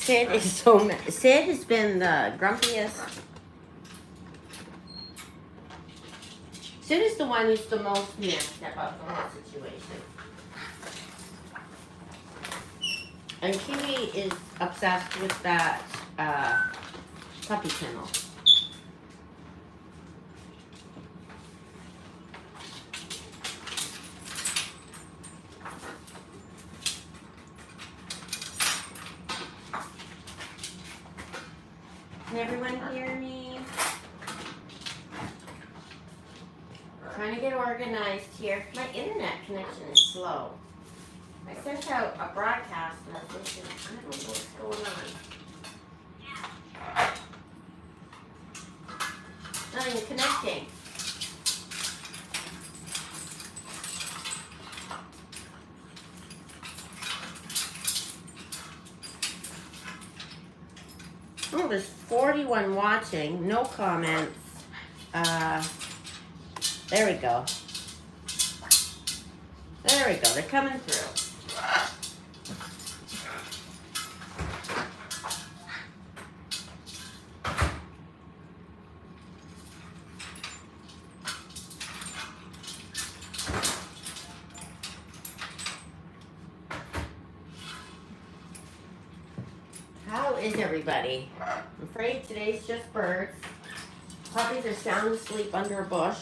Sid is so mad. Sid has been the grumpiest. Sid is the one who's the most messed about the whole situation. And Kiwi is obsessed with that puppy kennel. Can everyone hear me? Trying to get organized here. My internet connection is slow. I sent out a broadcast message and I don't know what's going on. Not even connecting. Oh, there's 41 watching, no comments. There we go. There we go, they're coming through. How is everybody? I'm afraid today's just birds. Puppies are sound asleep under a bush.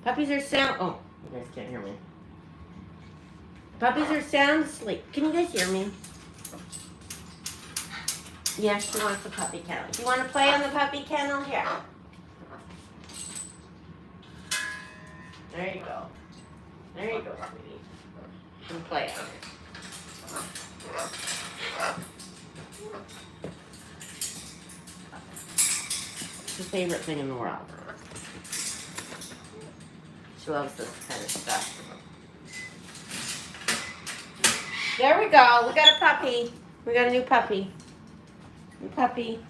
Puppies are sound. Oh, you guys can't hear me. Puppies are sound asleep. Can you guys hear me? Yes, she wants the puppy kennel. Do you want to play on the puppy kennel? Here. There you go. There you go, sweetie. You can play on it. It's her favorite thing in the world. She loves this kind of stuff. There we go. We got a puppy. We got a new puppy. New puppy.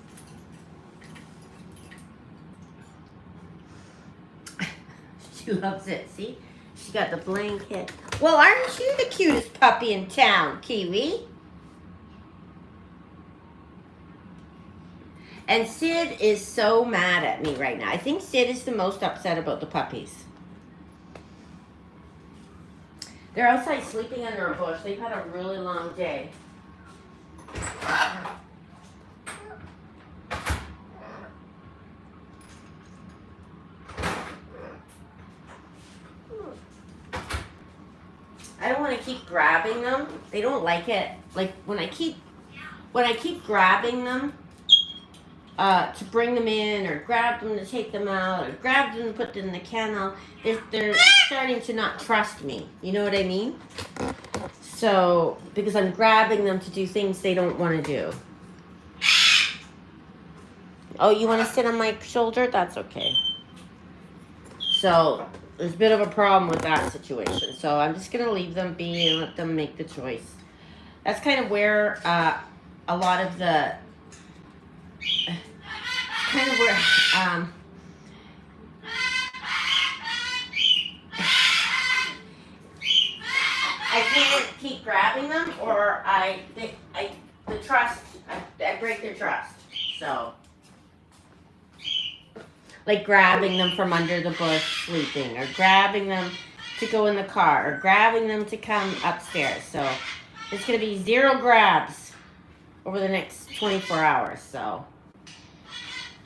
She loves it. See? She got the blanket. Well, aren't you the cutest puppy in town, Kiwi? And Sid is so mad at me right now. I think Sid is the most upset about the puppies. They're outside sleeping under a bush. They've had a really long day. I don't want to keep grabbing them. They don't like it. Like when I keep grabbing them to bring them in, or grab them to take them out, or grab them to put them in the kennel, they're starting to not trust me. You know what I mean? So, because I'm grabbing them to do things they don't want to do. Oh, you want to sit on my shoulder? That's okay. So, there's a bit of a problem with that situation. So, I'm just going to leave them be and let them make the choice. That's kind of where a lot of the... kind of where... I can't keep grabbing them, or I break their trust. So, like grabbing them from under the bush sleeping, or grabbing them to go in the car, or grabbing them to come upstairs. So, it's going to be 0 grabs over the next 24 hours. So,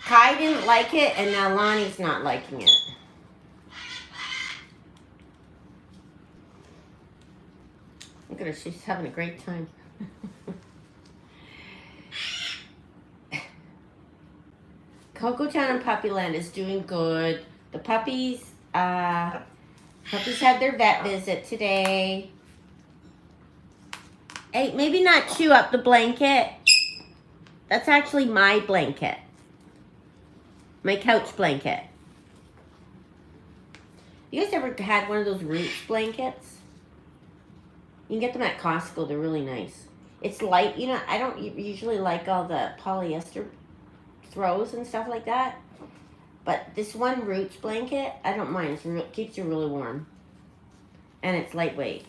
Kai didn't like it, and now Lonnie's not liking it. Look at her, she's having a great time. Coco Town and Puppyland is doing good. The puppies had their vet visit today. Hey, maybe not chew up the blanket. That's actually my blanket. My couch blanket. You guys ever had one of those Roots blankets? You can get them at Costco. They're really nice. It's light. You know, I don't usually like all the polyester throws and stuff like that. But this one Roots blanket, I don't mind. It keeps you really warm. and it's lightweight.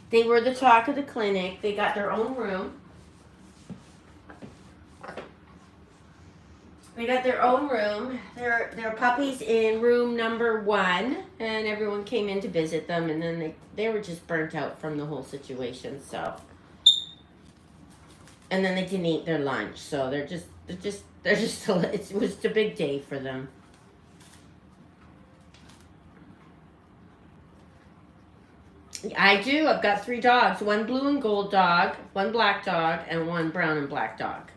They were the talk of the clinic. They got their own room. They got their own room. They're puppies in room number 1, and everyone came in to visit them, and then they were just burnt out from the whole situation. So, and then they didn't eat their lunch, so they're just it was a big day for them. I do. I've got 3 dogs. 1 blue and gold dog, 1 black dog, and 1 brown and black dog.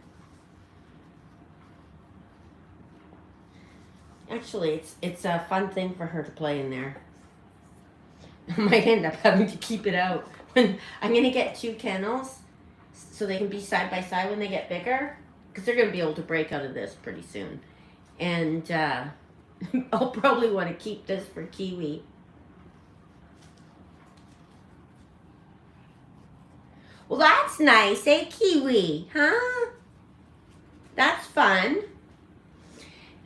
Actually, it's a fun thing for her to play in there. I might end up having to keep it out. I'm going to get 2 kennels so they can be side by side when they get bigger, because they're going to be able to break out of this pretty soon. And I'll probably want to keep this for Kiwi. Well, that's nice, eh, Kiwi? Huh? That's fun.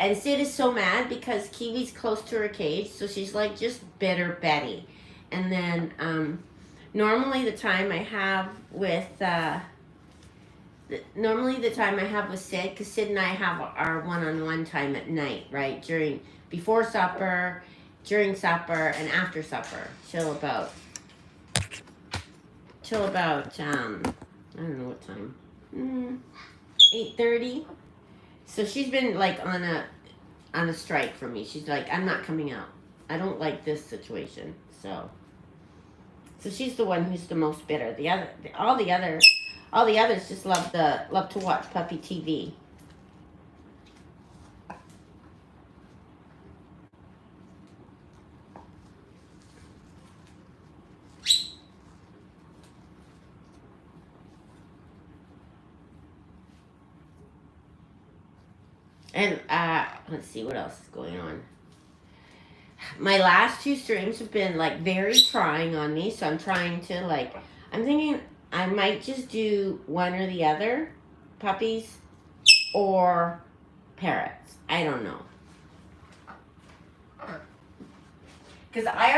And Sid is so mad because Kiwi's close to her cage, so she's like just bitter Betty. And then normally the time I have with Sid, because Sid and I have our one-on-one time at night, right? Before supper, during supper, and after supper, till about I don't know what time, 8:30. So she's been like on a strike from me. She's like, I'm not coming out. I don't like this situation. So she's the one who's the most bitter. All the others just love to watch puppy TV. And let's see what else is going on. My last 2 streams have been like very trying on me, so I'm trying to I'm thinking I might just do one or the other, puppies or parrots. I don't know. Because I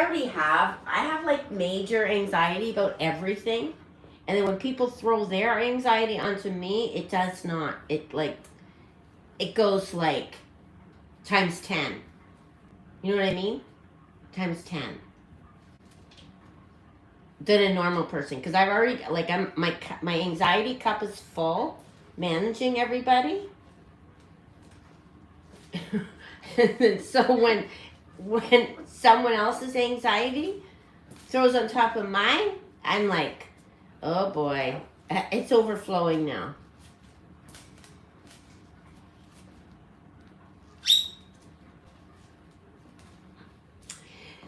have like major anxiety about everything. And then when people throw their anxiety onto me, it does not. It goes like times 10. You know what I mean? Times 10. Than a normal person. Because I've already, my anxiety cup is full, managing everybody. So when someone else's anxiety throws on top of mine, I'm like, oh boy, it's overflowing now.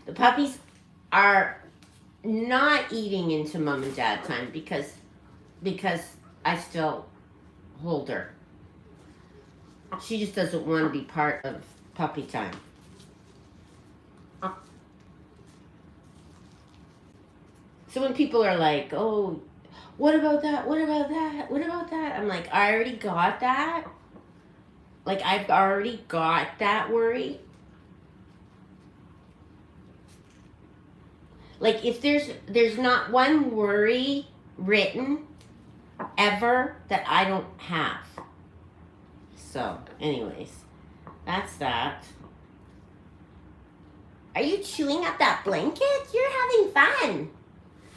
The puppies are not eating into mom and dad time because I still hold her. She just doesn't want to be part of puppy time. So when people are like, oh, what about that? What about that? What about that? I'm like, I already got that. Like, I've already got that worry. Like, if there's not one worry written ever that I don't have. So, anyways, that's that. Are you chewing up that blanket? You're having fun.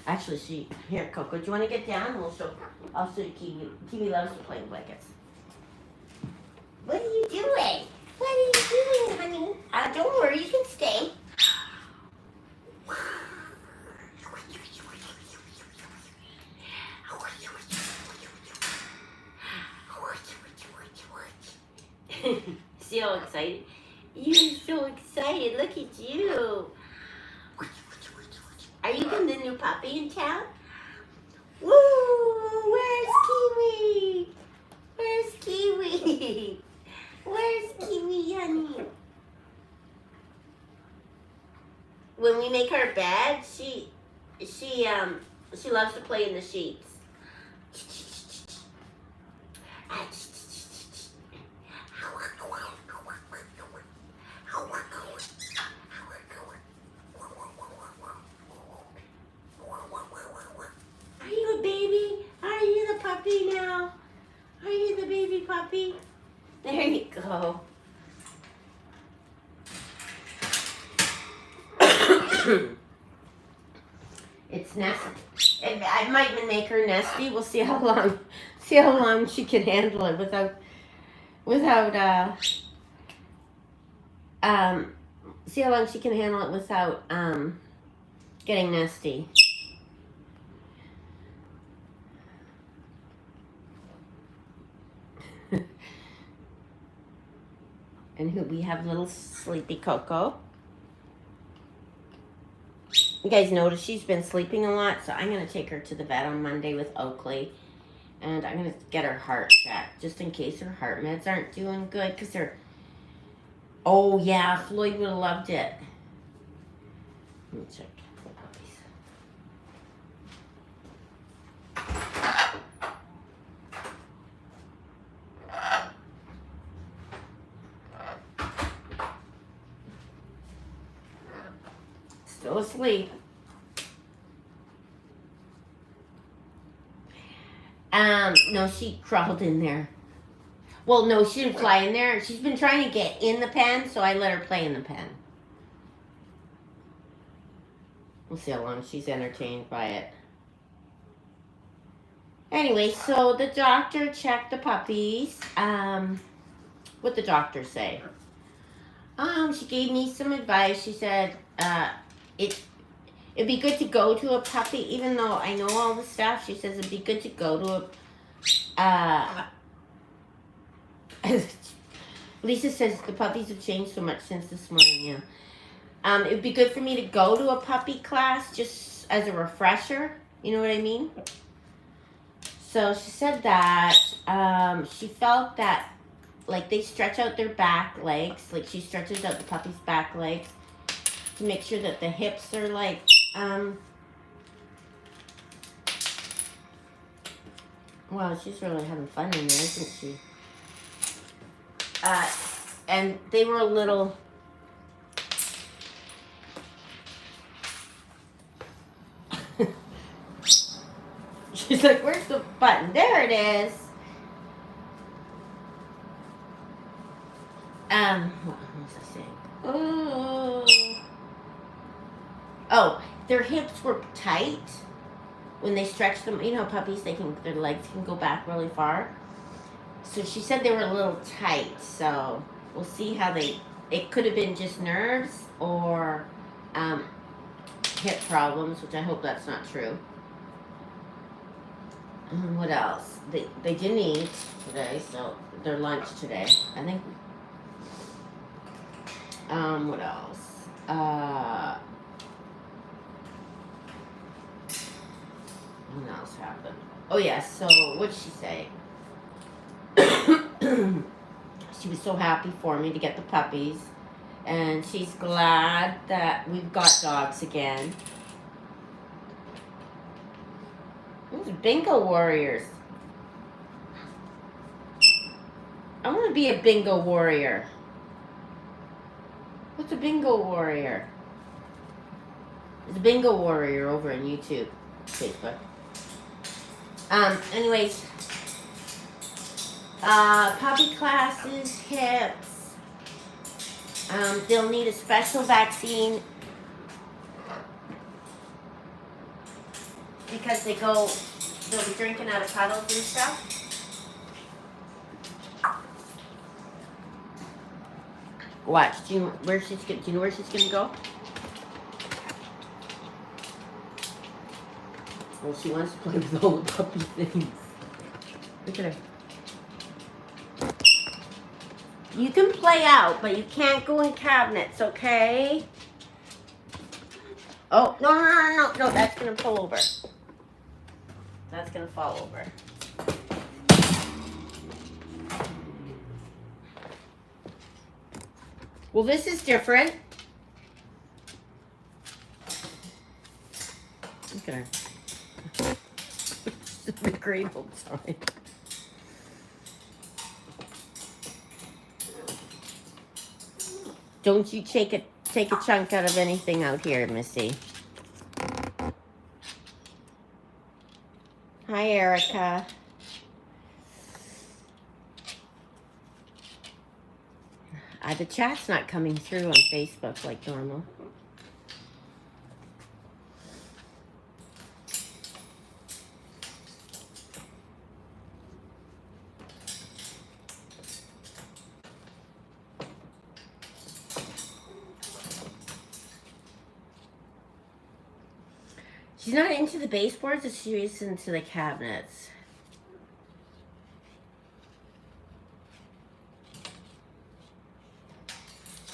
Actually, here, Coco, do you want to get down? I'll show you Kiwi. Kiwi loves to play in blankets. What are you doing? What are you doing, honey? Don't worry, you can stay. See how excited? You're so excited. Look at you. Are you the new puppy in town? Woo! Where's Kiwi? Where's Kiwi? Where's Kiwi, honey? When we make her bed, she loves to play in the sheets. It's nesty. I might even make her nesty. We'll see how long she can handle it see how long she can handle it without getting nesty. And we have little sleepy Coco. You guys notice she's been sleeping a lot, so I'm going to take her to the vet on Monday with Oakley. And I'm going to get her heart checked, just in case her heart meds aren't doing good, because they're... Oh, yeah, Floyd would have loved it. Let me check the puppies. Still asleep. No, she crawled in there. Well, no, she didn't fly in there. She's been trying to get in the pen, so I let her play in the pen. We'll see how long she's entertained by it. Anyway, so the doctor checked the puppies. What'd the doctor say? She gave me some advice. She said, it'd be good to go to a puppy, even though I know all the stuff. She says it'd be good to go to a... Lisa says the puppies have changed so much since this morning, yeah. It would be good for me to go to a puppy class just as a refresher. You know what I mean? So she said that she felt that, like, they stretch out their back legs. Like, she stretches out the puppy's back legs to make sure that the hips are, like, wow, she's really having fun in there, isn't she? And they were a little... She's like, where's the button? There it is. What was I saying? Oh, their hips were tight when they stretched them. You know, puppies, their legs can go back really far. So she said they were a little tight, so we'll see how it could have been just nerves or hip problems, which I hope that's not true. What else? They didn't eat today, so their lunch today, I think. What else? What else happened? Oh yeah, so what'd she say? She was so happy for me to get the puppies, and she's glad that we've got dogs again. Those are bingo warriors. I want to be a bingo warrior. What's a bingo warrior? There's a bingo warrior over on YouTube, Facebook. Anyways, puppy classes, hips. They'll need a special vaccine because they'll be drinking out of puddles and stuff. Watch. Do you know where she's gonna go? Well, she wants to play with all the puppy things. Look at her. You can play out, but you can't go in cabinets, okay? Oh, no, that's gonna fall over. That's gonna fall over. Well, this is different. Look at her. The cradle, sorry. Don't you take a chunk out of anything out here, Missy. Hi, Erica. The chat's not coming through on Facebook like normal. She's not into the baseboards, she's into the cabinets.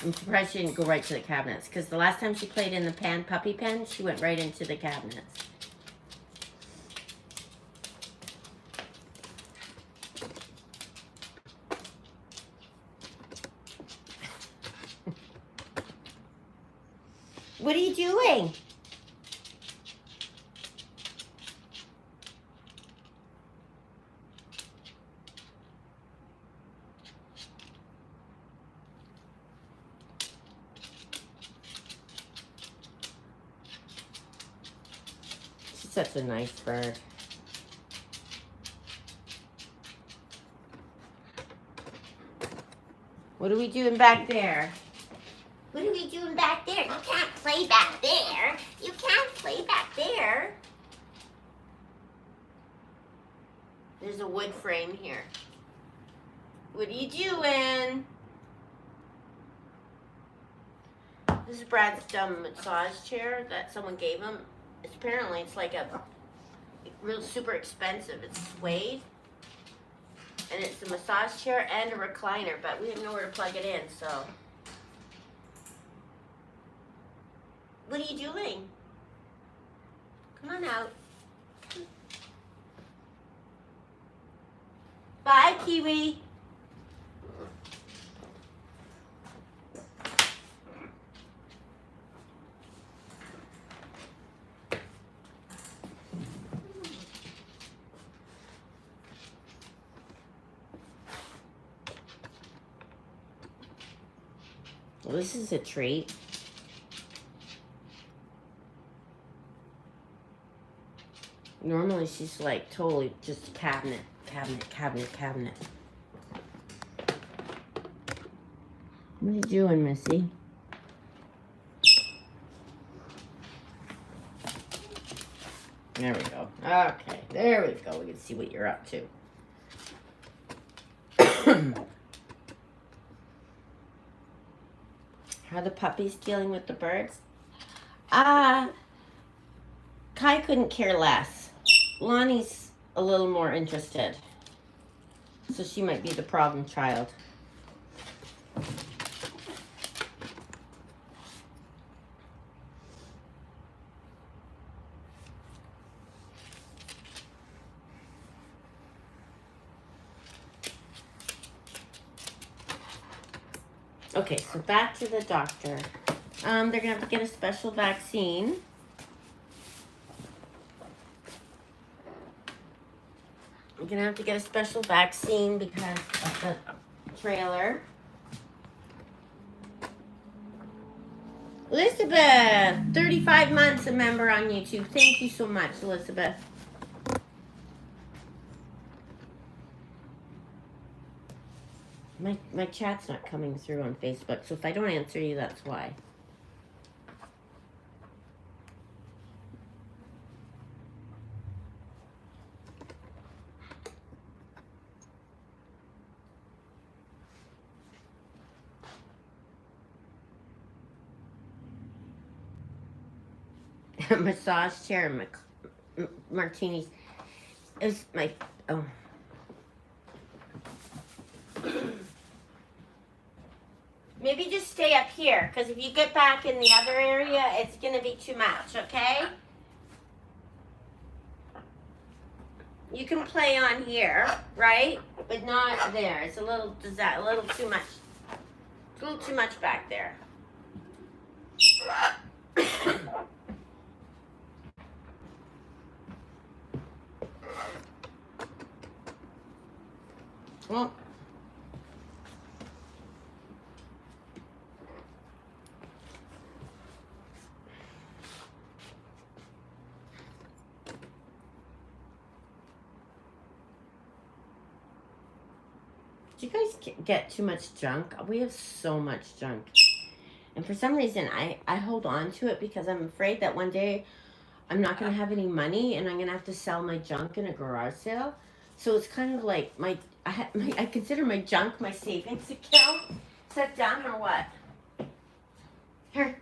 I'm surprised she didn't go right to the cabinets, because the last time she played in the puppy pen, she went right into the cabinets. What are you doing? She's such a nice bird. What are we doing back there? What are we doing back there? You can't play back there. You can't play back there. There's a wood frame here. What are you doing? This is Brad's dumb massage chair that someone gave him. Apparently it's like a real super expensive. It's suede. And it's a massage chair and a recliner, but we have nowhere to plug it in, so. What are you doing? Come on out. Bye, Kiwi. Well, this is a treat. Normally she's like totally just cabinet. What are you doing, Missy? There we go. Okay, there we go. We can see what you're up to. How are the puppies dealing with the birds? Kai couldn't care less. Lonnie's a little more interested. So she might be the problem child. Okay, so back to the doctor. They're gonna have to get a special vaccine. We're gonna have to get a special vaccine because of the trailer. Elizabeth, 35 months a member on YouTube. Thank you so much, Elizabeth. My chat's not coming through on Facebook, so if I don't answer you, that's why. Massage chair, martinis. It was my, oh. Maybe just stay up here, because if you get back in the other area, it's going to be too much, okay? You can play on here, right? But not there. It's a little too much. It's a little too much back there. Well, do you guys get too much junk? We have so much junk. And for some reason, I hold on to it because I'm afraid that one day I'm not going to have any money and I'm going to have to sell my junk in a garage sale. So it's kind of like I consider my junk my savings account. Is that done or what? Here.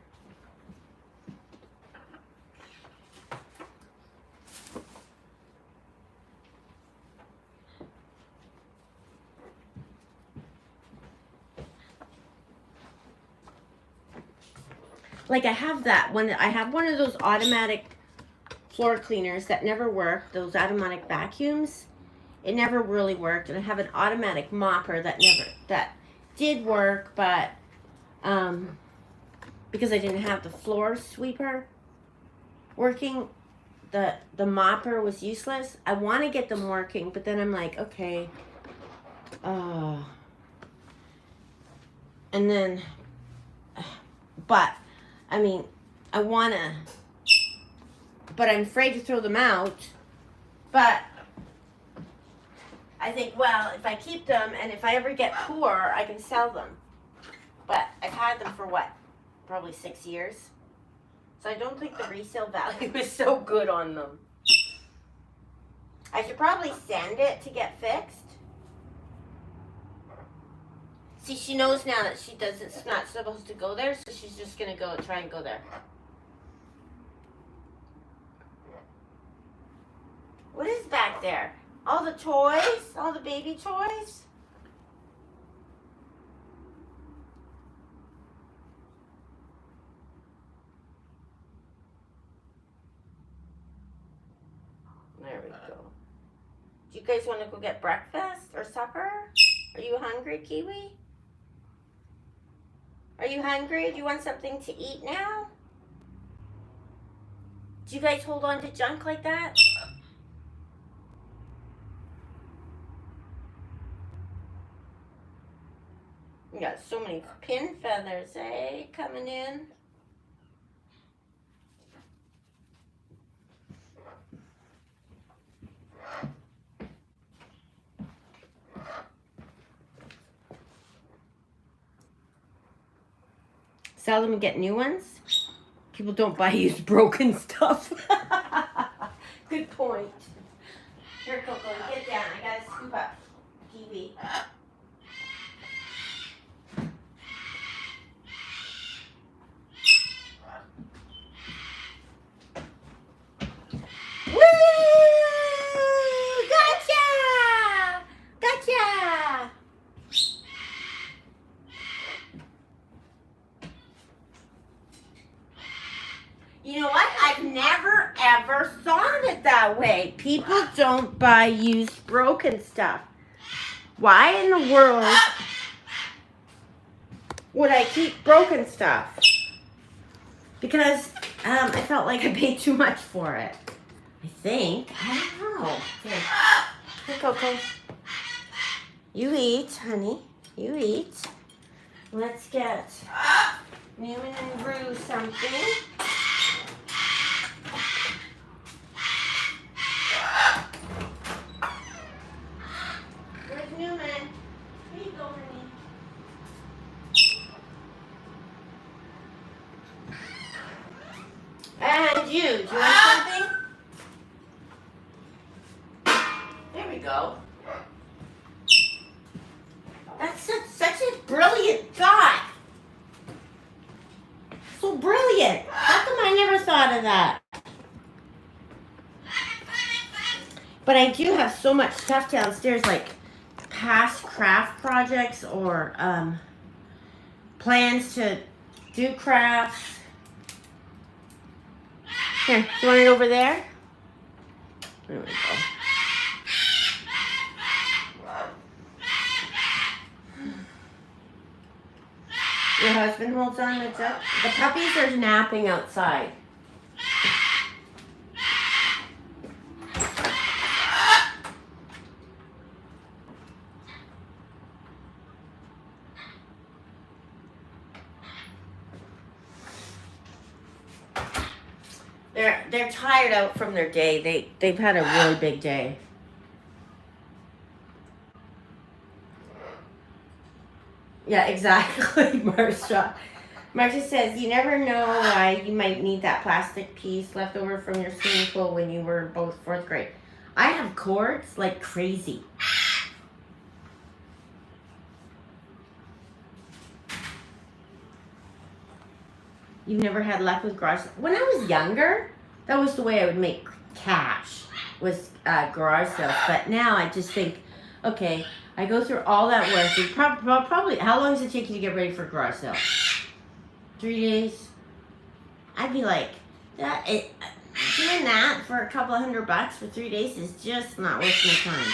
like I have one of those automatic floor cleaners that never worked, those automatic vacuums. It never really worked. And I have an automatic mopper that did work, but because I didn't have the floor sweeper working, the mopper was useless. I want to get them working, but then I'm like, okay. And then, but I mean, I want to, but I'm afraid to throw them out. But I think, well, if I keep them and if I ever get poor, I can sell them. But I've had them for what? Probably 6 years. So I don't think the resale value is so good on them. I should probably send it to get fixed. See, she knows now that it's not supposed to go there, so she's just going to try and go there. What is back there? All the toys? All the baby toys? There we go. Do you guys want to go get breakfast or supper? Are you hungry, Kiwi? Are you hungry? Do you want something to eat now? Do you guys hold on to junk like that? You got so many pin feathers, eh? Coming in. Sell them and get new ones. People don't buy used broken stuff. Good point. Here, Coco, get down. I gotta scoop up Kiwi. Woo! Gotcha! Gotcha! You know what? I've never ever thought of it that way. People don't buy used broken stuff. Why in the world would I keep broken stuff? Because I felt like I paid too much for it. I think. I don't know. Here, Coco. You eat, honey. You eat. Let's get Newman and Rue something. Where's Newman? Here you go, honey. And you, do you want something? There we go. That's such a brilliant thought. So brilliant. How come I never thought of that? But I do have so much stuff downstairs, like past craft projects or plans to do crafts. Here, you want it over there? There we go. Your husband holds on to it. The puppies are napping outside. They're tired out from their day. They've had a really big day. Yeah, exactly, Marsha. Marsha says, you never know why you might need that plastic piece left over from your swimming pool when you were both 4th grade. I have cords like crazy. You've never had luck with garage sales? When I was younger, that was the way I would make cash, was garage sales. But now I just think, okay, I go through all that work. Probably, how long does it take you to get ready for garage sale? 3 days? I'd be like, doing that for a couple $100 for 3 days is just not worth my time.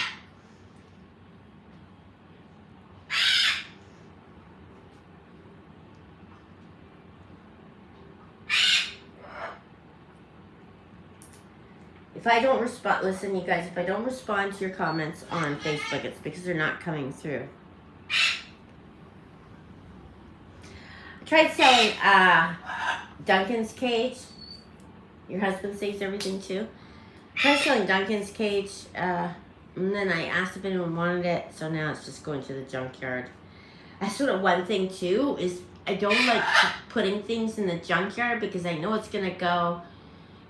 If I don't respond, listen, you guys, if I don't respond to your comments on Facebook, it's because they're not coming through. I tried selling Duncan's cage. Your husband saves everything too. I tried selling Duncan's cage, and then I asked if anyone wanted it, so now it's just going to the junkyard. That's sort of one thing too, is I don't like putting things in the junkyard because I know it's going to go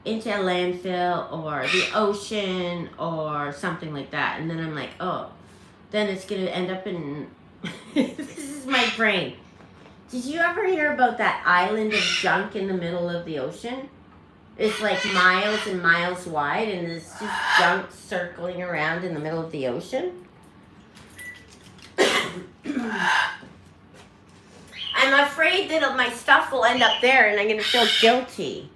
into a landfill or the ocean or something like that. And then I'm like, oh, then it's going to end up in... This is my brain. Did you ever hear about that island of junk in the middle of the ocean? It's like miles and miles wide, and there's just junk circling around in the middle of the ocean. I'm afraid that my stuff will end up there and I'm going to feel guilty.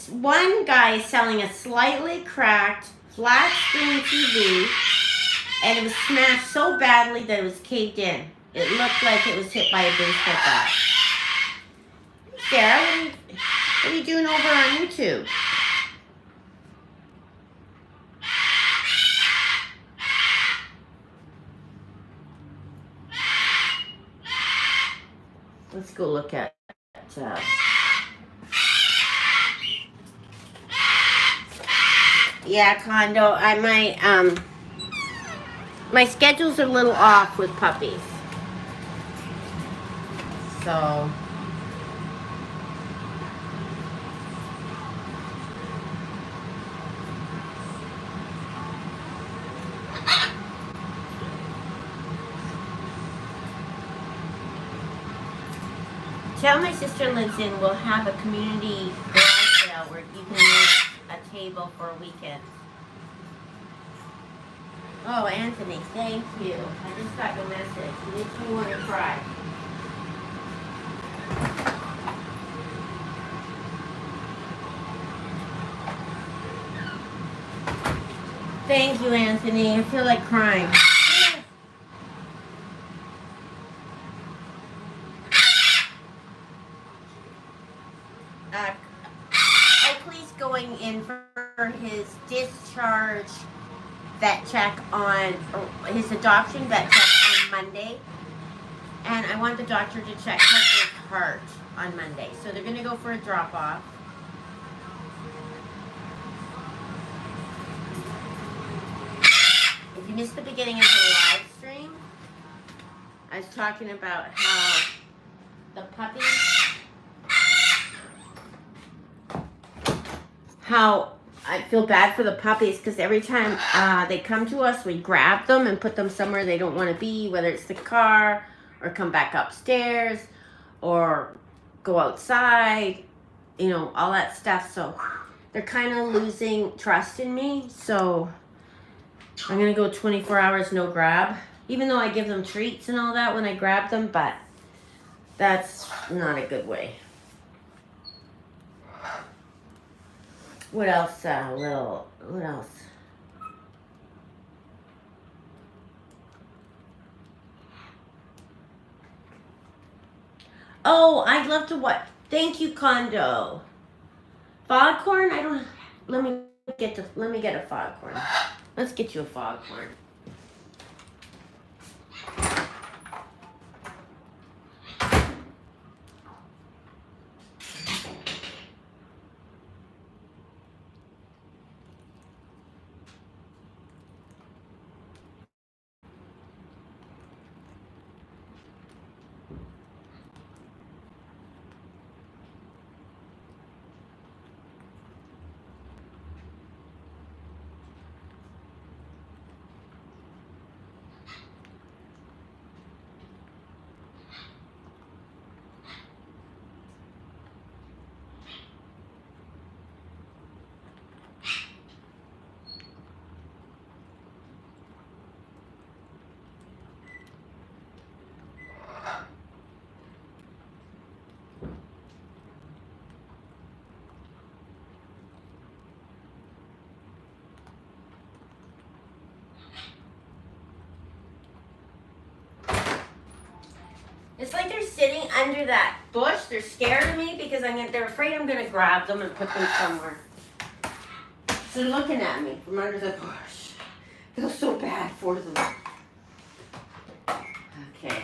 One guy is selling a slightly cracked flat screen TV, and it was smashed so badly that it was caved in. It looked like it was hit by a baseball bat. Sarah, what are you doing over on YouTube? Let's go look at yeah, Condo. My schedule's a little off with puppies. So tell my sister lives in, we'll have a community garage sale where you can use a table for a weekend. Oh, Anthony, thank you. I just got your message. It makes me want to cry. Thank you, Anthony. I feel like crying. Oakley's going in for his discharge vet check on, his adoption vet check on Monday. And I want the doctor to check his heart on Monday. So they're going to go for a drop-off. If you missed the beginning of the live stream, I was talking about how the puppies, how I feel bad for the puppies because every time they come to us, we grab them and put them somewhere they don't want to be, whether it's the car or come back upstairs or go outside, you know, all that stuff. So they're kind of losing trust in me. So I'm going to go 24 hours no grab, even though I give them treats and all that when I grab them, but that's not a good way. What else, what else? Oh, I'd love to what? Thank you, Condo. Foghorn? I don't, let me get a foghorn. Let's get you a foghorn. It's like they're sitting under that bush. They're scared of me because they're afraid I'm gonna grab them and put them somewhere. So they're looking at me from under the bush. I feel so bad for them. Okay.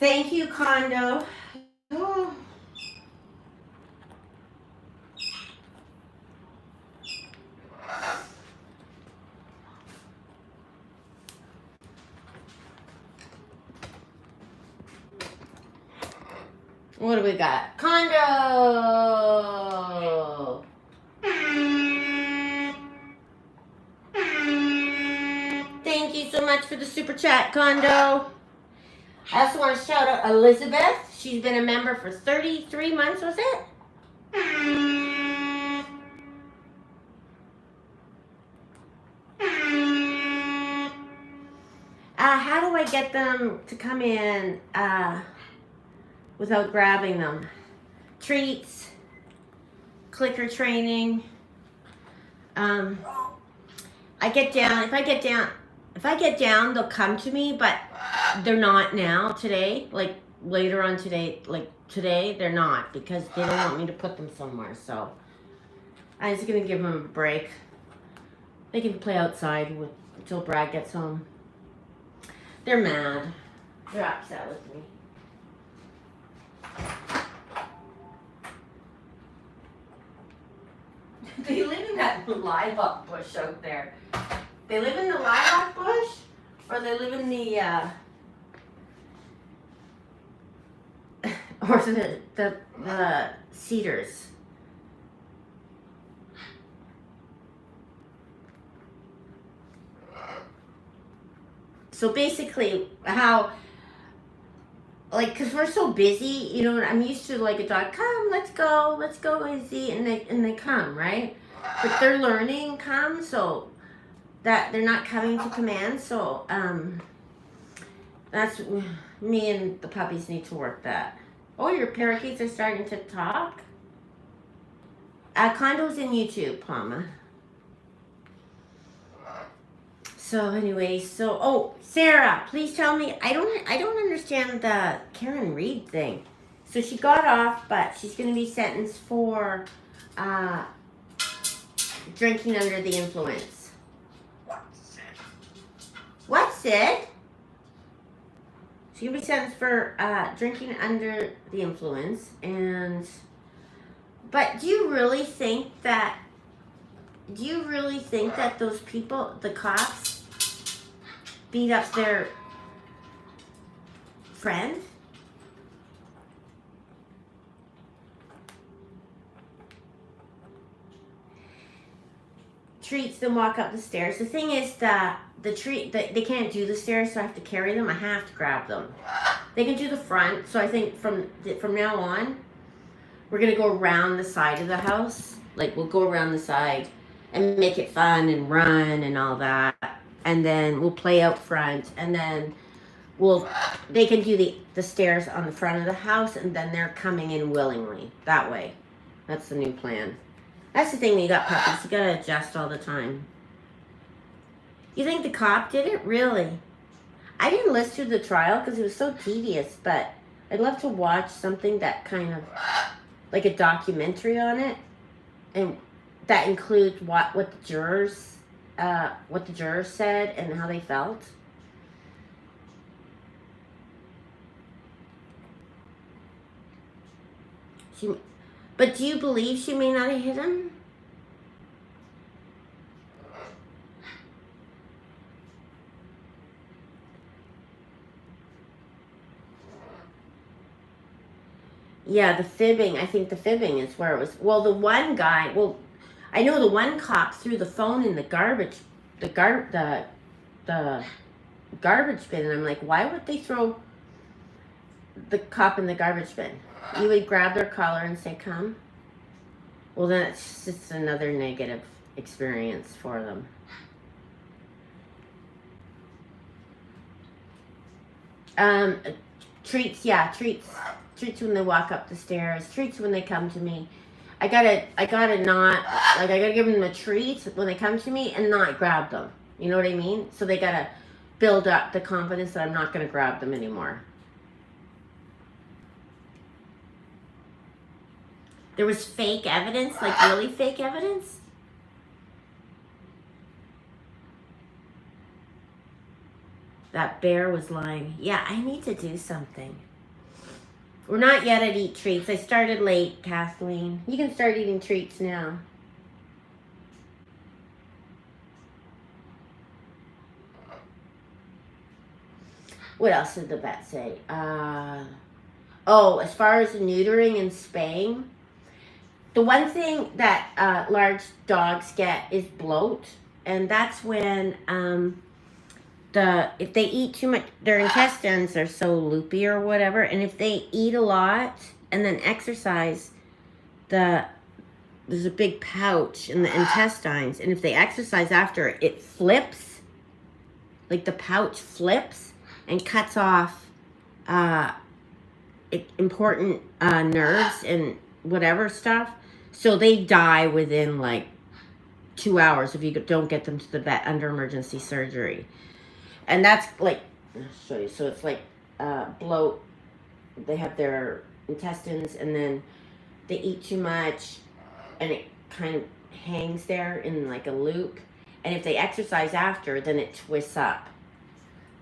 Thank you, Condo. Oh. What do we got? Condo! Thank you so much for the super chat, Condo. I also want to shout out Elizabeth. She's been a member for 33 months, was it? How do I get them to come in without grabbing them? Treats, clicker training. If I get down, they'll come to me, but they're not now today. Like later on today, they're not because they don't want me to put them somewhere. So I'm just gonna give them a break. They can play outside until Brad gets home. They're mad. They're upset with me. They live in that lilac bush out there. They live in the lilac bush, or they live in the or the cedars. So basically, how, like, because we're so busy, you know, I'm used to like a dog, come, let's go, Izzy, and they come, right? But they're learning come, so that they're not coming to command, so that's, me and the puppies need to work that. Oh, your parakeets are starting to talk? Condo's in YouTube, Palma. So anyway, oh, Sarah, please tell me, I don't understand the Karen Reed thing. So she got off, but she's going to be sentenced for drinking under the influence. What's it? She's going to be sentenced for drinking under the influence. But do you really think that those people, the cops, beat up their friend? Treats them walk up the stairs. The thing is that they can't do the stairs, so I have to carry them. I have to grab them. They can do the front, so I think from now on, we're gonna go around the side of the house. Like we'll go around the side and make it fun and run and all that. And then we'll play out front, and then they can do the stairs on the front of the house, and then they're coming in willingly that way. That's the new plan. That's the thing when you got puppies, you gotta adjust all the time. You think the cop did it? Really? I didn't listen to the trial because it was so tedious, but I'd love to watch something that kind of, like a documentary on it, and that includes what the jurors said and how they felt. But do you believe she may not have hit him? Yeah, the fibbing. I think the fibbing is where it was. Well, the one guy. Well, I know the one cop threw the phone in the garbage bin, and I'm like, why would they throw the cop in the garbage bin? You would grab their collar and say, come. Well, then it's just another negative experience for them. Treats, yeah, treats when they walk up the stairs, treats when they come to me. I gotta give them a treat when they come to me and not grab them. You know what I mean? So they gotta build up the confidence that I'm not going to grab them anymore. There was fake evidence, like really fake evidence. That bear was lying. Yeah, I need to do something. We're not yet at eat treats. I started late, Kathleen. You can start eating treats now. What else did the vet say? Oh, as far as neutering and spaying, the one thing that large dogs get is bloat. And that's when if they eat too much, their intestines are so loopy or whatever, and if they eat a lot and then exercise, there's a big pouch in the intestines, and if they exercise after, it flips, like the pouch flips and cuts off important nerves and whatever stuff, so they die within like 2 hours if you don't get them to the vet under emergency surgery. And that's like, I'll show you. So it's like bloat. They have their intestines, and then they eat too much, and it kind of hangs there in like a loop. And if they exercise after, then it twists up.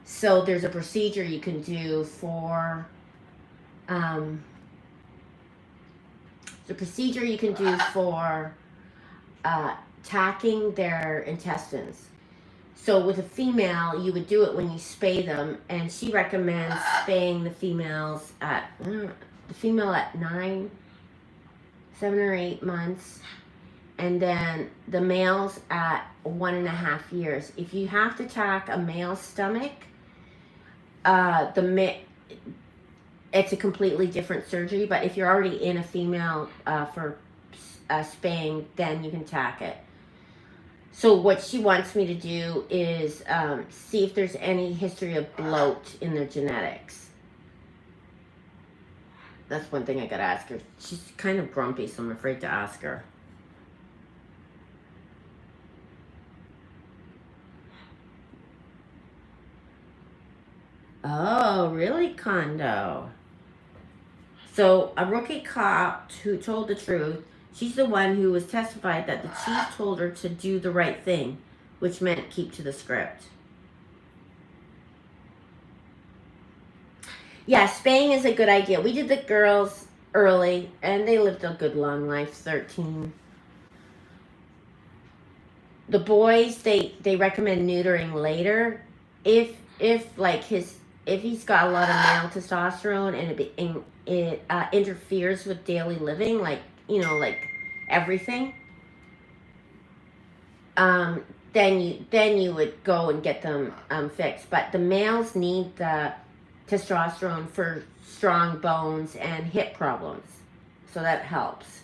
So there's a procedure you can do for tacking their intestines. So with a female, you would do it when you spay them, and she recommends spaying the females at 7 or 8 months, and then the males at 1.5 years. If you have to tack a male's stomach, it's a completely different surgery. But if you're already in a female for spaying, then you can tack it. So what she wants me to do is see if there's any history of bloat in their genetics. That's one thing I gotta ask her. She's kind of grumpy, so I'm afraid to ask her. Oh, really, Condo? So a rookie cop who told the truth, she's the one who was testified that the chief told her to do the right thing, which meant keep to the script. Yeah, spaying is a good idea. We did the girls early, and they lived a good long life, 13. The boys, they recommend neutering later if he's got a lot of male testosterone and it interferes with daily living, like everything. Then you would go and get them fixed. But the males need the testosterone for strong bones and hip problems, so that helps.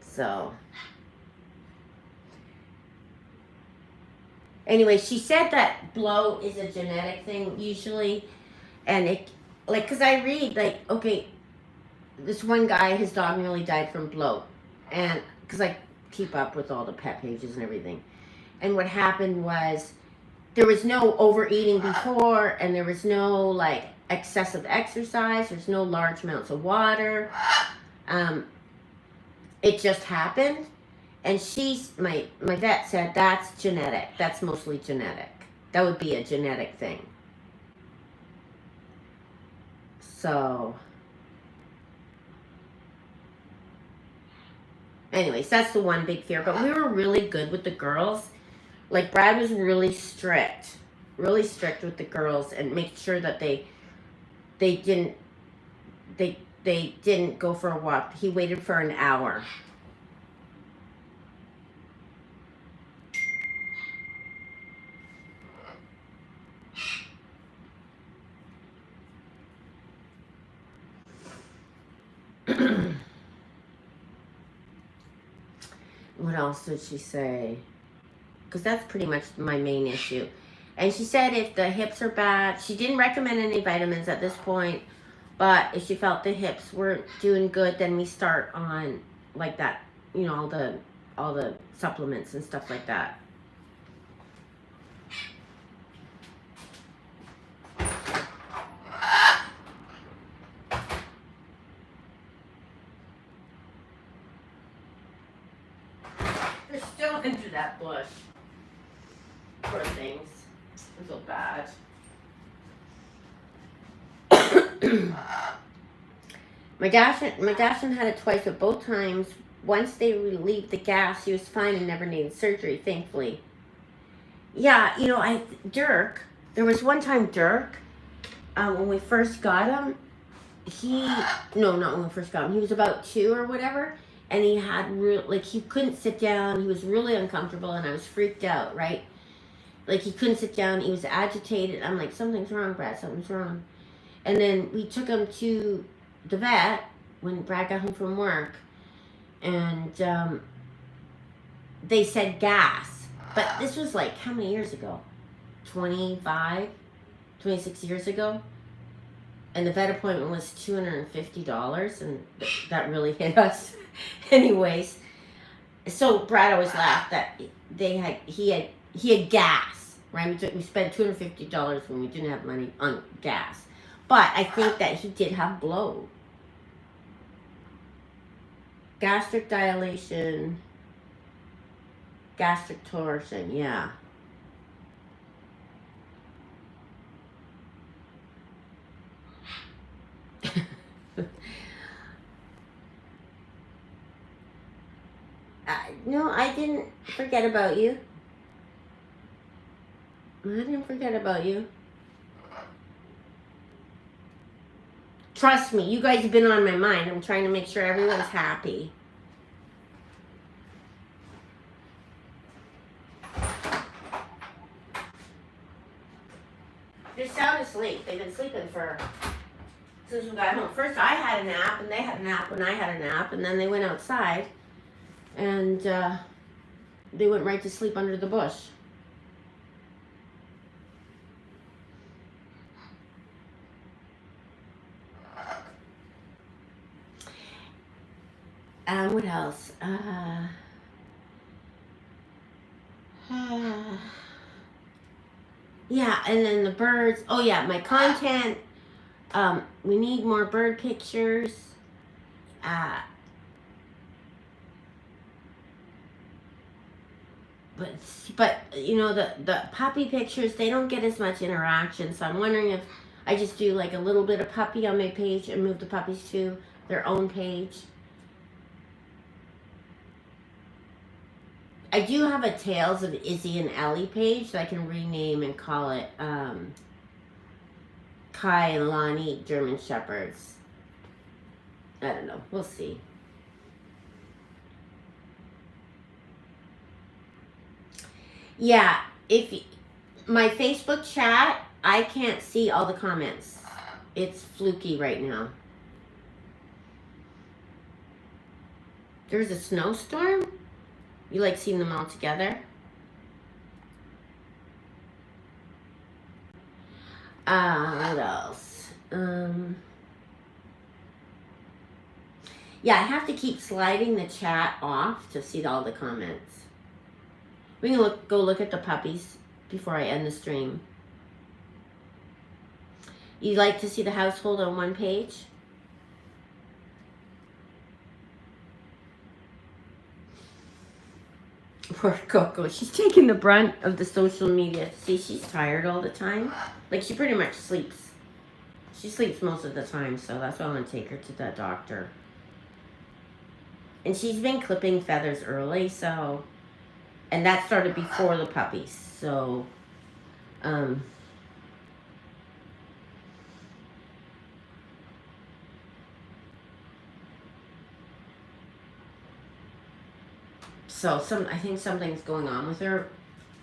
So anyway, she said that bloat is a genetic thing usually, and because I read okay, this one guy, his dog nearly died from bloat, and because I keep up with all the pet pages and everything, and what happened was there was no overeating before, and there was no excessive exercise, there's no large amounts of water, it just happened. And my vet said that's genetic. That's mostly genetic. That would be a genetic thing. So, anyways, that's the one big fear. But we were really good with the girls. Like, Brad was really strict with the girls, and make sure that they didn't go for a walk. He waited for an hour. What else did she say? Because that's pretty much my main issue. And she said if the hips are bad, she didn't recommend any vitamins at this point. But if she felt the hips weren't doing good, then we start on like that, you know, all the supplements and stuff like that. They're still into that bush. Poor things. I feel bad. My Dachshund had it twice, but both times, once they relieved the gas, she was fine and never needed surgery, thankfully. Yeah, you know, Dirk, there was one time Dirk, when we first got him, no, not when we first got him, he was about 2 or whatever, and he had, he couldn't sit down, he was really uncomfortable, and I was freaked out, right? Like, he couldn't sit down, he was agitated. I'm like, something's wrong, Brad, something's wrong. And then we took him to the vet when Brad got home from work, and they said gas. But this was like, how many years ago? 26 years ago. And the vet appointment was $250, and that really hit us. Anyways, so Brad always laughed that he had gas, right? We spent $250 when we didn't have money on gas. But I think that he did have bloat. Gastric dilation, gastric torsion, yeah. No, I didn't forget about you. I didn't forget about you. Trust me, you guys have been on my mind. I'm trying to make sure everyone's happy. They're sound asleep. They've been sleeping since we got home. First I had a nap, and they had a nap when I had a nap, and then they went outside, and they went right to sleep under the bush. What else? Yeah, and then the birds. Oh yeah, my content. We need more bird pictures. But you know, the puppy pictures, they don't get as much interaction. So I'm wondering if I just do like a little bit of puppy on my page and move the puppies to their own page. I do have a Tales of Izzy and Ellie page that I can rename and call it Kai and Lonnie German Shepherds. I don't know. We'll see. Yeah, my Facebook chat, I can't see all the comments. It's fluky right now. There's a snowstorm? You like seeing them all together? What else? Yeah, I have to keep sliding the chat off to see all the comments. We can go look at the puppies before I end the stream. You like to see the household on one page? Poor Coco. She's taking the brunt of the social media. See, she's tired all the time. Like, she pretty much sleeps. She sleeps most of the time, so that's why I'm going to take her to the doctor. And she's been clipping feathers early, so... And that started before the puppies, so... So I think something's going on with her,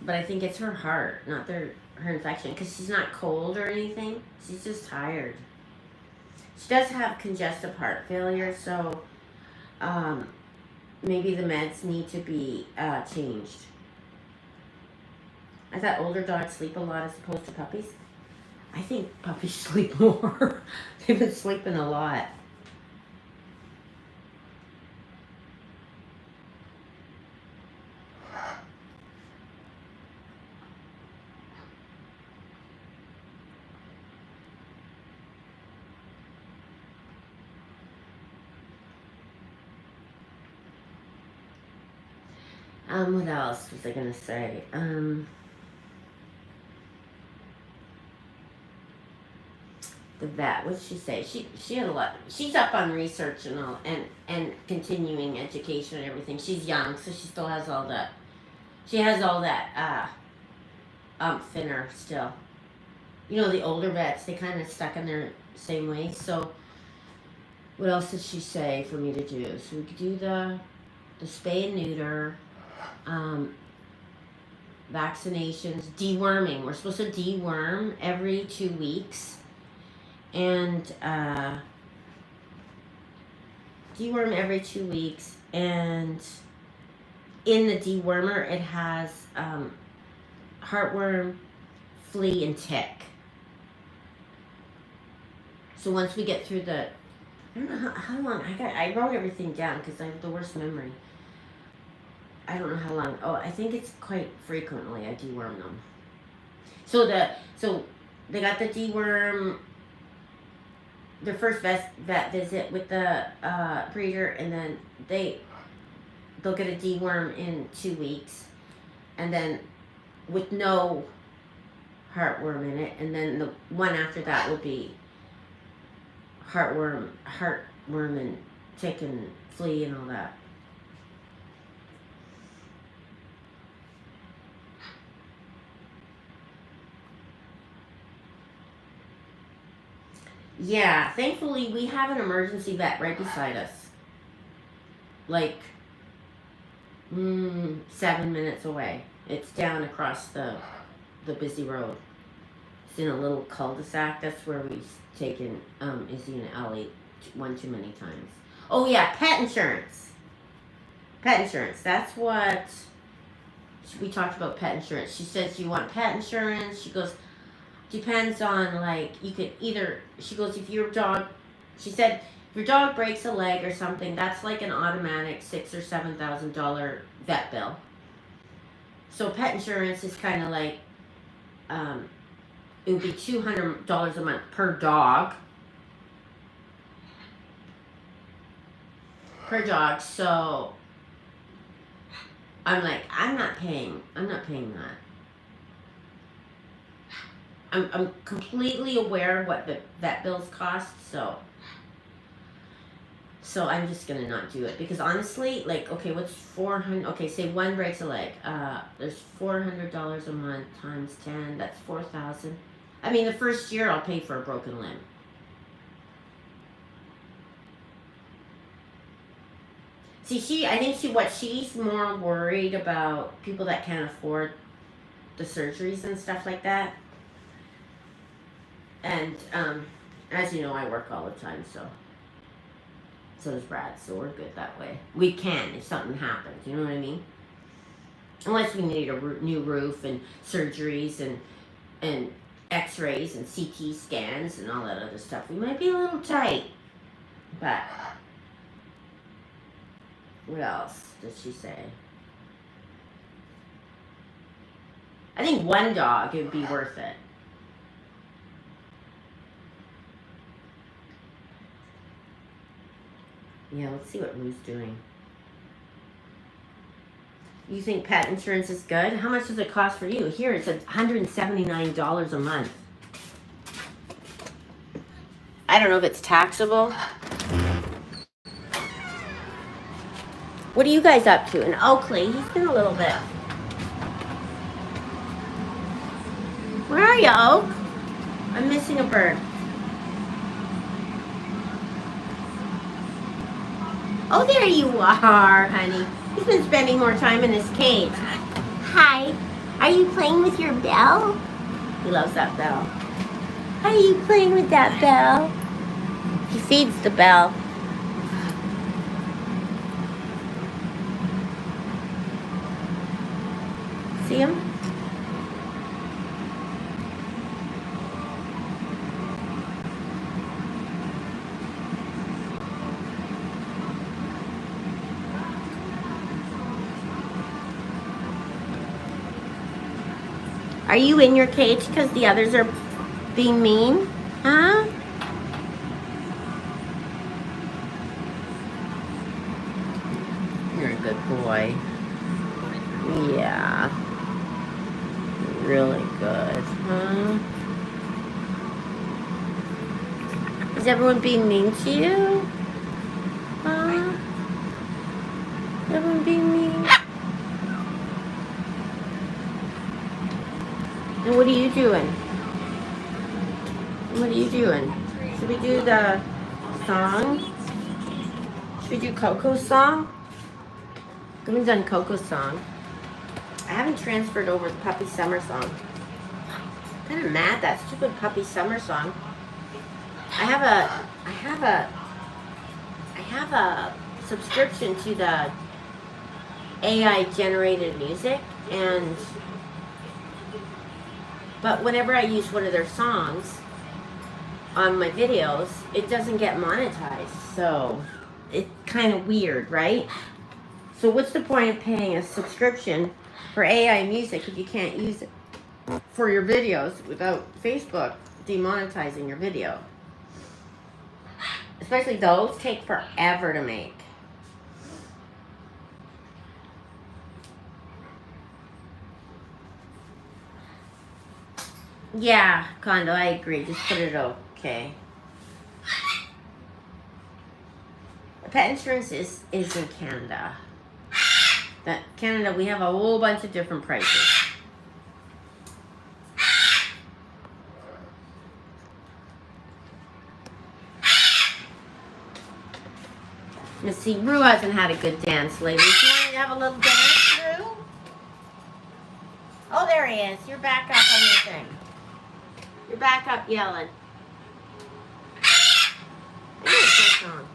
but I think it's her heart, not her infection, because she's not cold or anything. She's just tired. She does have congestive heart failure, so maybe the meds need to be changed. I thought older dogs sleep a lot as opposed to puppies. I think puppies sleep more. They've been sleeping a lot. What else was I gonna say? The vet, what did she say? She had a lot. She's up on research and all, and continuing education and everything. She's young, so she still has all that. She has all that thinner still. You know, the older vets, they kind of stuck in their same way. So, what else did she say for me to do? So we could do the spay and neuter, vaccinations, deworming. We're supposed to deworm every 2 weeks. And deworm every 2 weeks, and in the dewormer it has heartworm, flea, and tick. So once we get through the, I don't know how long, I wrote everything down because I have the worst memory. I don't know how long. Oh, I think it's quite frequently I deworm them. So they got the deworm, their first vet visit with the breeder, and then they'll get a deworm in 2 weeks, and then with no heartworm in it, and then the one after that will be heartworm and tick and flea and all that. Yeah, thankfully we have an emergency vet right beside us. Like 7 minutes away. It's down across the busy road. It's in a little cul-de-sac. That's where we've taken Izzy and Ellie one too many times. Oh yeah, pet insurance. Pet insurance. That's what we talked about. Pet insurance. She says, "You want pet insurance?" She goes, depends on, like, you could either, she goes, if your dog, she said, if your dog breaks a leg or something, that's like an automatic $6,000 or $7,000 vet bill. So pet insurance is kind of like, it would be $200 a month per dog. So I'm like, I'm not paying that. I'm completely aware of what the vet bills cost, so I'm just gonna not do it, because honestly, like, okay, what's 400? Okay, say one breaks a leg. There's $400 a month times 10. That's 4,000. I mean, the first year I'll pay for a broken limb. See, I think she's more worried about people that can't afford the surgeries and stuff like that. And as you know, I work all the time, so does Brad, so we're good that way. We can if something happens, you know what I mean? Unless we need a new roof and surgeries and x-rays and CT scans and all that other stuff. We might be a little tight, but what else did she say? I think one dog, it would be worth it. Yeah, let's see what Rue's doing. You think pet insurance is good? How much does it cost for you? Here, it's $179 a month. I don't know if it's taxable. What are you guys up to? In Oakley, he's been a little bit. Where are you, Oak? I'm missing a bird. Oh, there you are, honey. He's been spending more time in his cage. Hi. Are you playing with your bell? He loves that bell. Are you playing with that bell? He feeds the bell. See him? Are you in your cage because the others are being mean? Huh? You're a good boy. Yeah. Really good, huh? Is everyone being mean to you? Huh? Is everyone being mean? And what are you doing? What are you doing? Should we do the song? Should we do Coco's song? We haven't done Coco's song. I haven't transferred over the Puppy Summer song. I'm kind of mad that stupid Puppy Summer song. I have a subscription to the AI generated music, but whenever I use one of their songs on my videos, it doesn't get monetized. So it's kind of weird, right? So what's the point of paying a subscription for AI music if you can't use it for your videos without Facebook demonetizing your video? Especially those take forever to make. Yeah, Condo, I agree. Just put it okay. Pet insurance is in Canada. Canada, we have a whole bunch of different prices. Let's see, Rue hasn't had a good dance lately. Do you want to have a little dance, Rue? Oh, there he is. You're back up on your thing. You're back up yelling. What's on?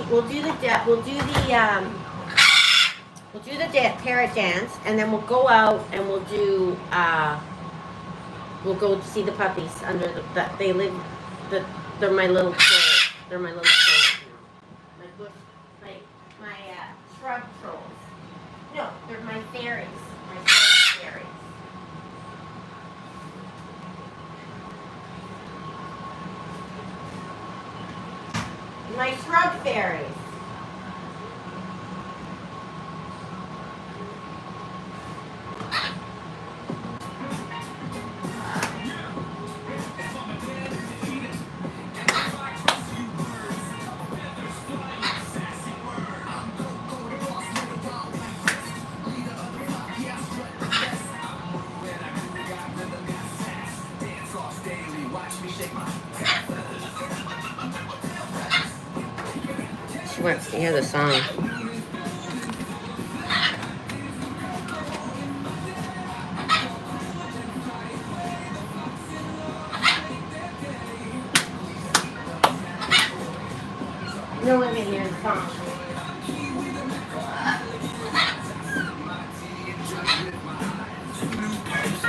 We'll do the parrot dance, and then we'll go out and we'll go see the puppies under they're my little trolls. They're my little trolls. My shrub trolls. No, they're my fairies. My shrub fairies. My shrub fairies. She wants to hear the song. No one can hear the song.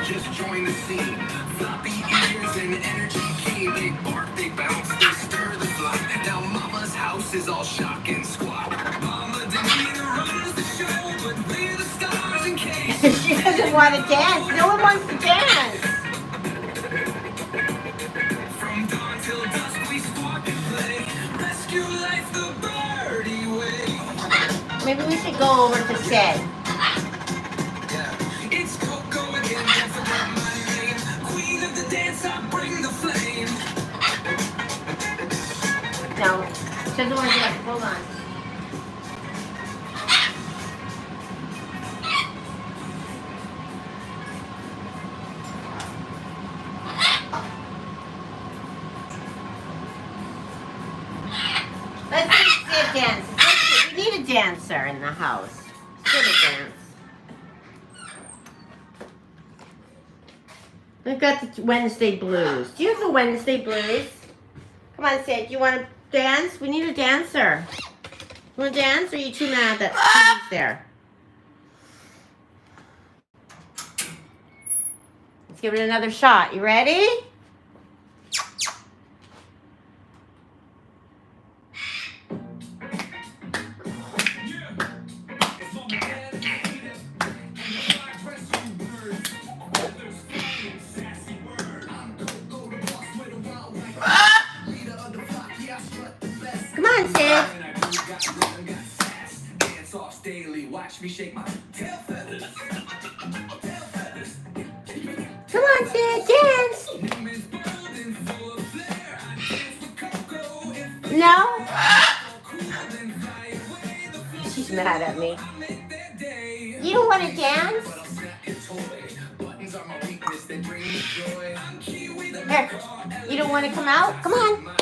Just join the scene. Floppy ears and energy key. They bark, they bounce, they stir the flock. Now mama's house is all shock and squawk. Mama Danita runs the show, but we're the stars in case. She doesn't want to dance. No one wants to dance. From dawn till dusk we squawk and play. Rescue life the birdie way. Maybe we should go over to Chit. It's Coco again, don't forget my name. Queen of the dance, I bring the flame. No, she doesn't want to dance. Hold on. Let's see Chit dance. We need a dancer in the house. Chit dance. We've got the Wednesday blues. Do you have the Wednesday blues? Come on, Sid. You want to dance? We need a dancer. You want to dance, or are you too mad that Sid's there? Let's give it another shot. You ready? Come on, Sid. Watch me shake my tail feathers. Come on, Sid, dance. No? She's mad at me. You don't want to dance? Here. You don't want to come out? Come on.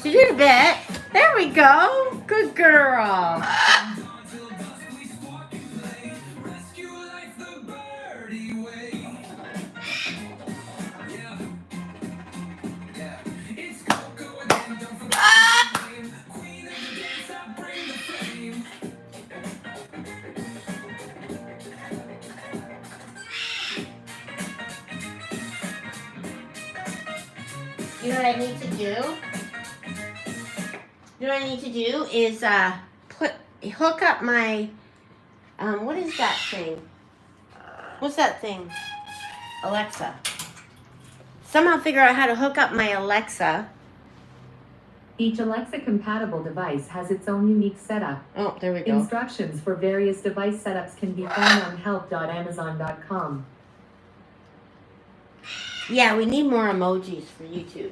She did a bit. There we go. Good girl. You know what I need to do? You know what I need to do is hook up my what is that thing? What's that thing? Alexa. Somehow figure out how to hook up my Alexa. Each Alexa-compatible device has its own unique setup. Oh, there we go. Instructions for various device setups can be found on help.amazon.com. Yeah, we need more emojis for YouTube.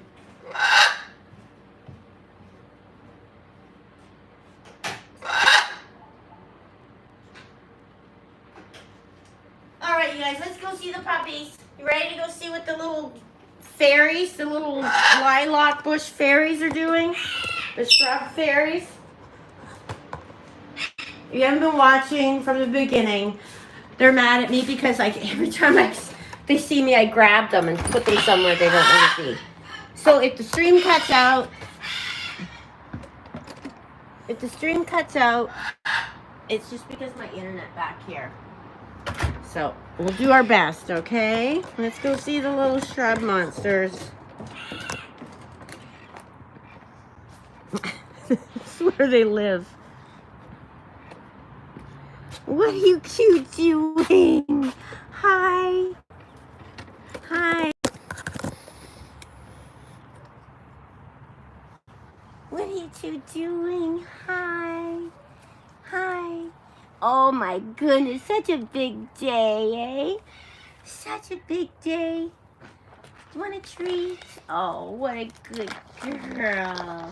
All right, you guys, let's go see the puppies. You ready to go see what the little fairies, the little lilac bush fairies are doing? The shrub fairies? You haven't been watching from the beginning. They're mad at me because every time they see me, I grab them and put them somewhere they don't want to be. So if the stream cuts out, it's just because my internet back here. So we'll do our best, okay? Let's go see the little shrub monsters. This is where they live. What are you two doing? Hi. Hi. What are you two doing? Hi. Hi. Oh my goodness, such a big day, eh? Such a big day. Want a treat? Oh, what a good girl.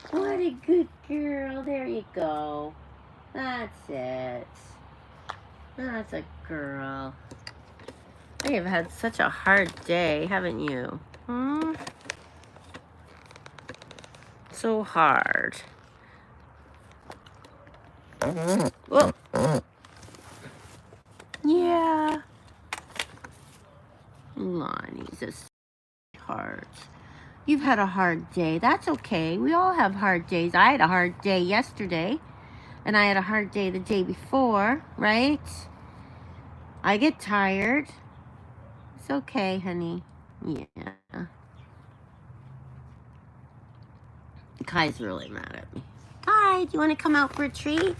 What a good girl. There you go. That's it. That's a girl. You have had such a hard day, haven't you? Hmm? So hard. Whoa. Yeah. Lonnie's a sweetheart. You've had a hard day. That's okay. We all have hard days. I had a hard day yesterday. And I had a hard day the day before, right? I get tired. It's okay, honey. Yeah. Kai's really mad at me. Kai, do you want to come out for a treat?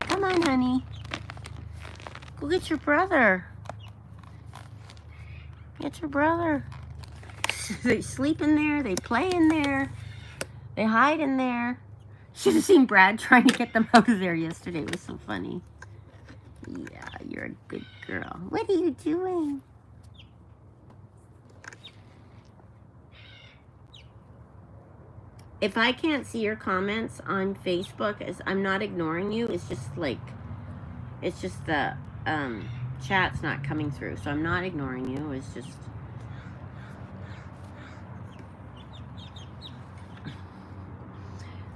Come on, honey. Go get your brother. Get your brother. They sleep in there. They play in there. They hide in there. Should have seen Brad trying to get them out of there yesterday. It was so funny. Yeah, you're a good girl. What are you doing? If I can't see your comments on Facebook, I'm not ignoring you. It's just the chat's not coming through. So I'm not ignoring you. It's just...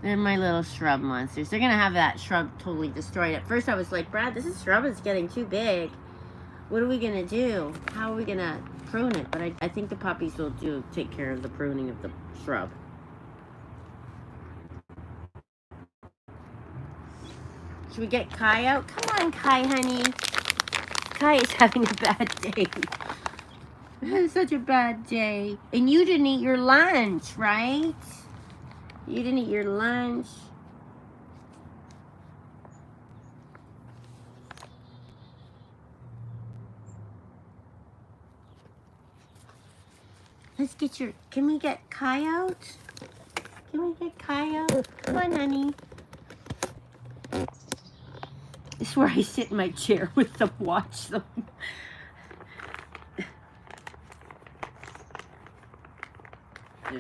They're my little shrub monsters. They're gonna have that shrub totally destroyed. At first I was like, Brad, this shrub is getting too big. What are we gonna do? How are we gonna prune it? But I think the puppies will take care of the pruning of the shrub. Should we get Kai out? Come on, Kai, honey. Kai is having a bad day. It's such a bad day. And you didn't eat your lunch, right? You didn't eat your lunch. Let's get your... Can we get Kai out? Can we get Kai out? Come on, honey. This is where I sit in my chair with them, watch them.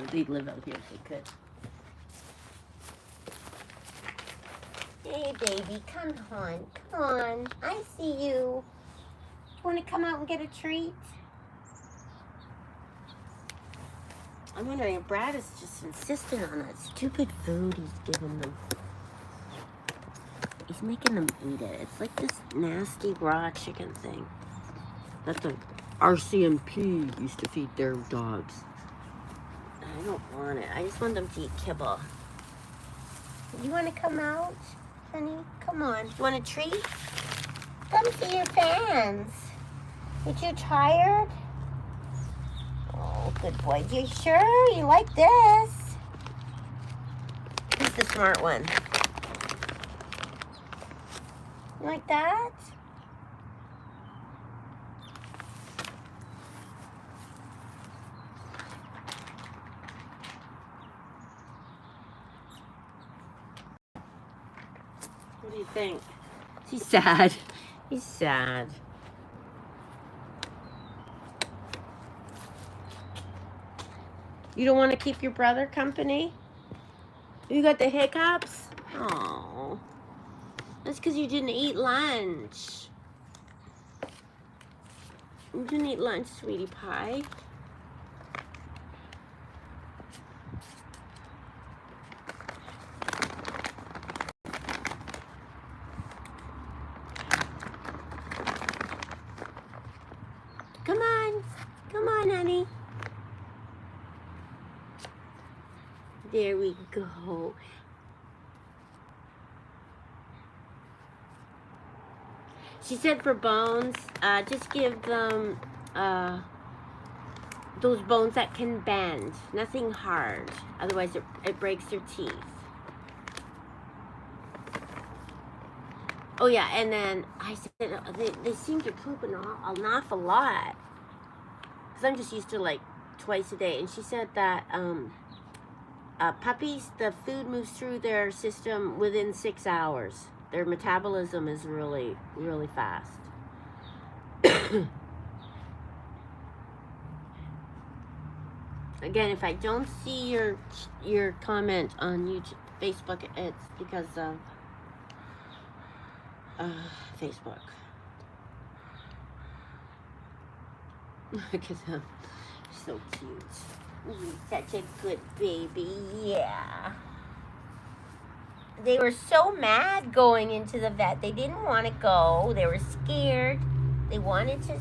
They'd live out here if they could. Hey, baby, come on. Come on. I see you. Want to come out and get a treat? I'm wondering if Brad is just insistent on that stupid food he's giving them. He's making them eat it. It's like this nasty raw chicken thing that the RCMP used to feed their dogs. I don't want it. I just want them to eat kibble. You want to come out, honey? Come on. You want a treat? Come see your fans. You too tired? Oh, good boy. You sure? You like this? Who's the smart one? You like that? What do you think? He's sad. He's sad. You don't want to keep your brother company? You got the hiccups? Oh. That's because you didn't eat lunch. You didn't eat lunch, sweetie pie. Come on. Come on, honey. There we go. She said for bones, just give them those bones that can bend. Nothing hard. Otherwise, it breaks their teeth. Oh, yeah, and then I said they seem to poop an awful lot. Because I'm just used to, like, twice a day. And she said that puppies, the food moves through their system within 6 hours. Their metabolism is really, really fast. Again, if I don't see your comment on YouTube, Facebook, it's because of Facebook. Look at him. So cute. He's such a good baby. Yeah. They were so mad going into the vet. They didn't want to go. They were scared. They wanted to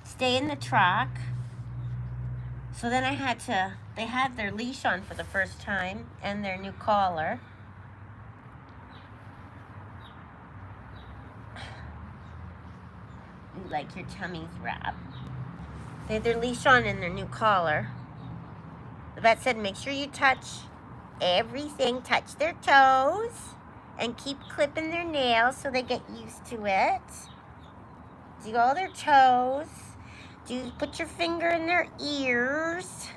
stay in the truck. So then they had their leash on for the first time and their new collar. You like your tummy's wrapped. They had their leash on and their new collar. The vet said, make sure you touch everything. Touch their toes and keep clipping their nails so they get used to it. Do all their toes. Put your finger in their ears.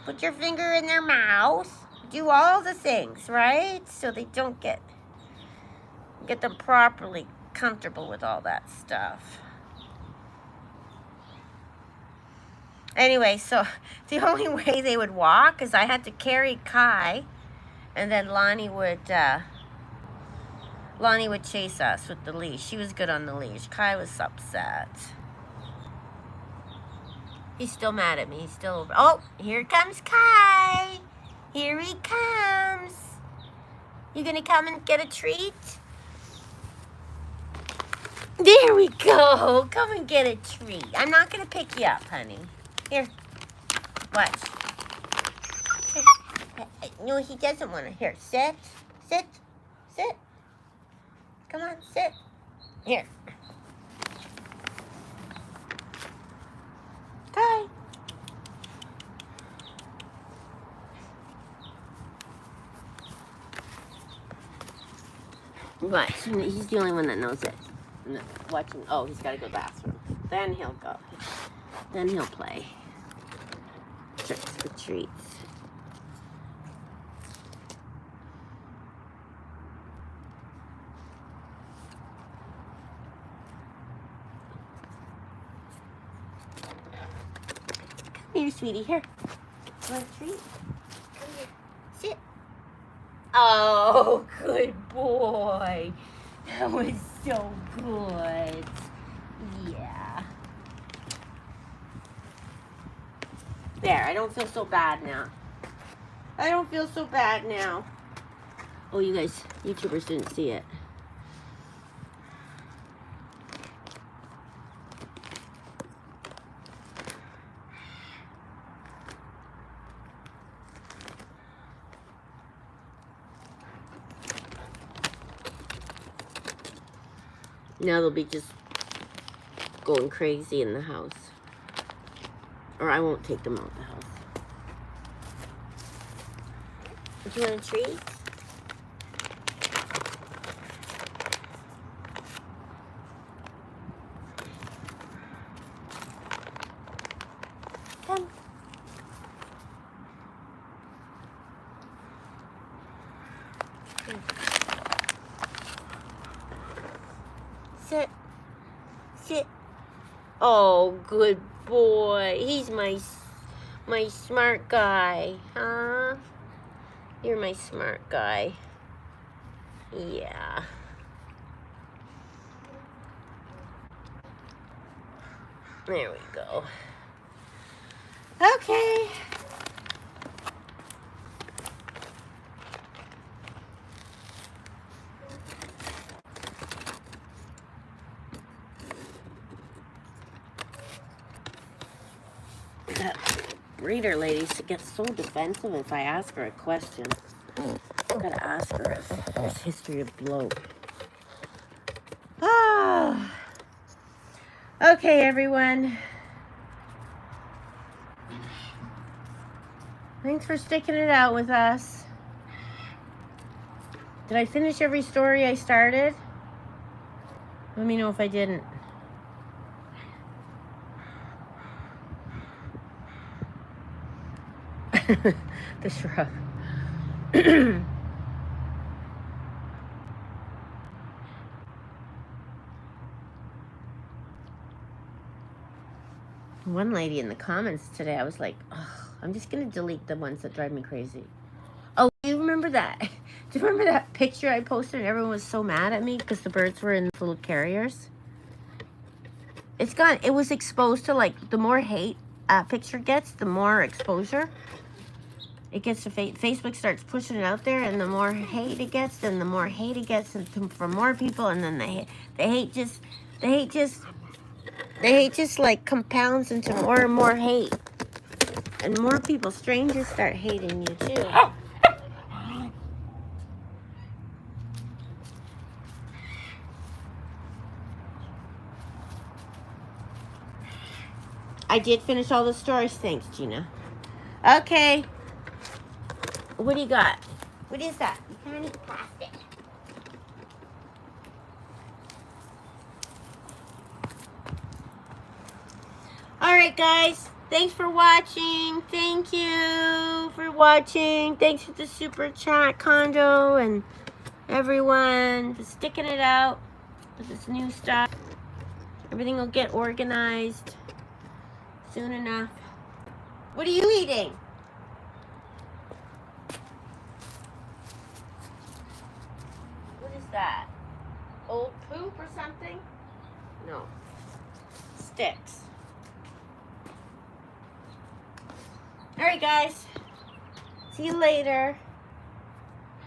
Put your finger in their mouth. Do all the things, right? So they don't get them properly comfortable with all that stuff. Anyway, so the only way they would walk is I had to carry Kai, and then Lonnie would chase us with the leash. She was good on the leash. Kai was upset. He's still mad at me. He's still over. Oh, here comes Kai. Hi. Here he comes. You gonna come and get a treat? There we go. Come and get a treat. I'm not gonna pick you up, honey. Here. Watch. Here. No, he doesn't want to. Here, sit. Sit. Sit. Come on, sit. Here. Hi. Right, he's the only one that knows it. Watching, oh, he's got to go to the bathroom. Then he'll go. Then he'll play. Tricks for treats. Come here, sweetie, here. Want a treat? Come here. Sit. Oh, good boy. That was so good. Yeah. There, I don't feel so bad now. I don't feel so bad now. Oh, you guys, YouTubers didn't see it. Now they'll be just going crazy in the house. Or I won't take them out of the house. Do you want a treat? Come. Here. Sit. Sit. Oh, good boy. He's my smart guy, huh? You're my smart guy. Yeah. There we go. Okay. That reader lady gets so defensive if I ask her a question. I've got to ask her if there's history of bloat. Ah. Okay, everyone. Thanks for sticking it out with us. Did I finish every story I started? Let me know if I didn't. The shrub. One lady in the comments today, I was like, oh, I'm just going to delete the ones that drive me crazy. Oh, do you remember that? Do you remember that picture I posted and everyone was so mad at me because the birds were in little carriers? It's gone. It was exposed to, like, the more hate a picture gets, the more exposure it gets to Facebook starts pushing it out there, and the more hate it gets, then the more hate it gets from more people, and then the hate just like compounds into more and more hate, and more people, strangers, start hating you too. I did finish all the stories. Thanks, Gina. Okay. What do you got? What is that? You can't eat plastic. Alright, guys. Thanks for watching. Thank you for watching. Thanks for the super chat, Condo, and everyone for sticking it out with this new stuff. Everything will get organized soon enough. What are you eating? That old poop or something? No. Sticks. Alright, guys. See you later.